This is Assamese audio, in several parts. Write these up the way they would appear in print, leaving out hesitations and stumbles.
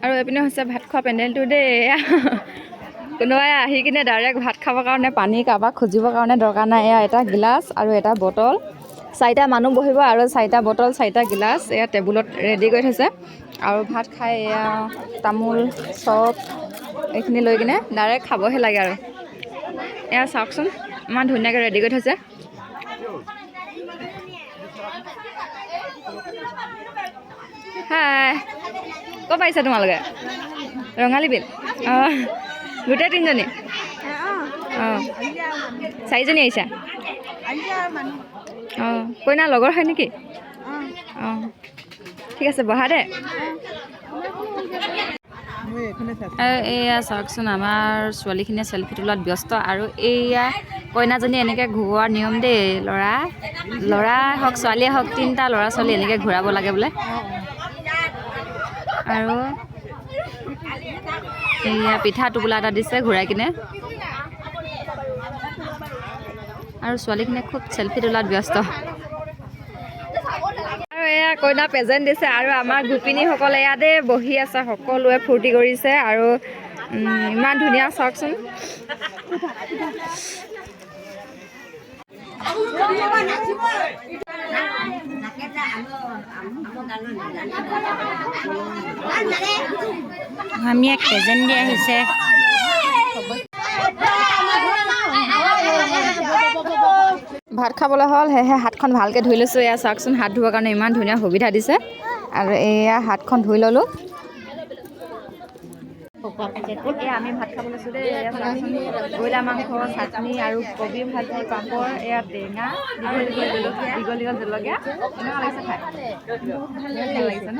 আৰু এইপিনে হৈছে ভাত খোৱা পেণ্ডেলটো দেই। কোনোবাই আহি কিনে ডাইৰেক্ট ভাত খাবৰ কাৰণে পানী কাৰোবাক খুজিবৰ কাৰণে দৰকাৰ নাই। এয়া এটা গিলাচ আৰু এটা বটল, 4টা মানুহ বহিব আৰু 4টা বটল 4টা গিলাচ এয়া টেবুলত ৰেডি কৰি থৈছে। আৰু ভাত খাই এয়া তামোল চপ এইখিনি লৈ কিনে ডাইৰেক্ট খাবহে লাগে আৰু। এয়া চাওকচোন ইমান ধুনীয়াকৈ ৰেডি কৰি থৈছে। হাই, ক'ত পাৰিছা তোমালোকে? ৰঙালী বিল। অঁ, গোটেই 3জনী? অঁ, 4জনী আহিছা? অঁ, কইনা লগৰ হয় নেকি? অঁ, ঠিক আছে বহা দে। এয়া চাওকচোন আমাৰ ছোৱালীখিনিয়ে চেল্ফি তোলাত ব্যস্ত। আৰু এয়া কইনাজনী এনেকৈ ঘূৰোৱাৰ নিয়ম দেই। ল'ৰা হওক ছোৱালীয়ে হওক 3টা ল'ৰা ছোৱালী এনেকৈ ঘূৰাব লাগে বোলে। আৰু এয়া পিঠা টোপোলা এটা দিছে ঘূৰাই কিনে। আৰু ছোৱালীখিনিয়ে খুব চেল্ফি তোলাত ব্যস্ত। আৰু এয়া কইনা প্ৰেজেণ্ট দিছে। আৰু আমাৰ গোপিনীসকলে ইয়াতে বহি আছে, সকলোৱে ফূৰ্তি কৰিছে। আৰু ইমান ধুনীয়া চাওকচোন। আমি এক প্ৰেজেণ্ট দি আহিছে। ভাত খাবলৈ হ'ল, সেয়েহে হাতখন ভালকৈ ধুই লৈছোঁ। এয়া চাওকচোন হাত ধুবৰ কাৰণে ইমান ধুনীয়া সুবিধা দিছে। আৰু এয়া হাতখন ধুই ল'লোঁ। এয়া আমি ভাত খাব লৈছোঁ দেই। এয়া চাওকচোন ব্ৰইলাৰ মাংস, চাটনি আৰু কবি ভাজি, পাপৰ, এয়া টেঙা, দীঘল জলকীয়া। কেনেকুৱা লাগিছে খাই? ভাল লাগিছে ন?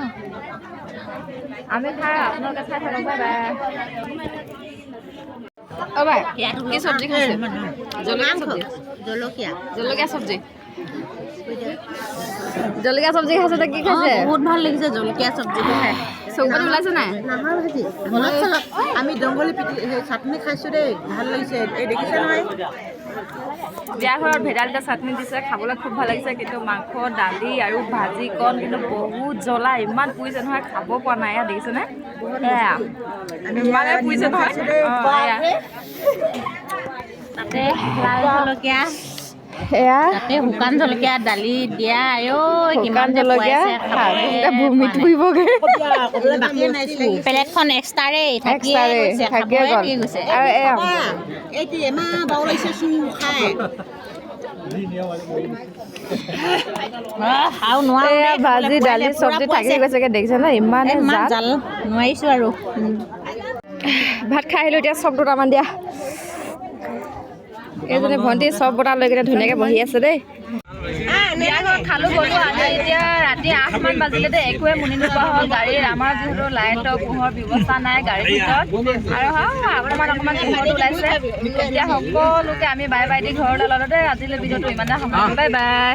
আমি খাই আপোনালোকে চাই থাকক। Bye bye. অ' বাই, কি চব্জি খাইছে? জলকীয়া চব্জি। জলকীয়া চব্জি খাইছে নে কি খাইছে? বহুত ভাল লাগিছে জলকীয়া চব্জিটো খাই। চৌকাত ওলাইছে নাই? নাহৰ ভাজি অলপ চলপ। আমি দংগলী চাটনি খাইছোঁ দেই, ভাল লাগিছে। এই দেখিছে নহয়? বিয়া ঘৰত ভেদাইলতা চাটনি দিছে, খাবলৈ খুব ভাল লাগিছে। কিন্তু মাংস, দালি আৰু ভাজিকণ কিন্তু বহুত জ্বলা, ইমান পুৰিছে নহয়, খাব পৰা নাই। এয়া দেখিছেনে? এয়া ইমানে পুৰিছে নহয়। তাতে লাল জলকীয়া, এয়া তাতে শুকান জলকীয়া, দালি দিয়া। শুকান জলকীয়া ভূমি ধুইবগৈ। প্লেটখন এক্সট্ৰাৰেই থাকিয়ে গৈছে। আৰু এয়া ভাজি দালি চব্জি থাকি গৈছেগে। দেখিছে ন ইমানে জাল, নোৱাৰিছোঁ আৰু। ভাত খাই আহিলোঁ। এতিয়া চব দুটামান দিয়া। এইজনী ভণ্টি চব বটা লৈ কিনে ধুনীয়াকৈ বহি আছে দেই। বিয়া ঘৰত খালোঁ গ'লোঁ। আমি এতিয়া ৰাতি 8মান বাজিলে দেই, একোৱে মুনি নোপোৱা হ'ল গাড়ীৰ। আমাৰ যিহেতু লাইটৰ পোহৰ ব্যৱস্থা নাই গাড়ীৰ ভিতৰত। আৰু অকণমান পোহৰটো ওলাইছে। এতিয়া সকলোকে আমি বাই বাই দি ঘৰলৈ ল'লোঁ দেই। আজিলৈ ভিডিঅ'টো ইমানে সামৰিছোঁ। Bye bye.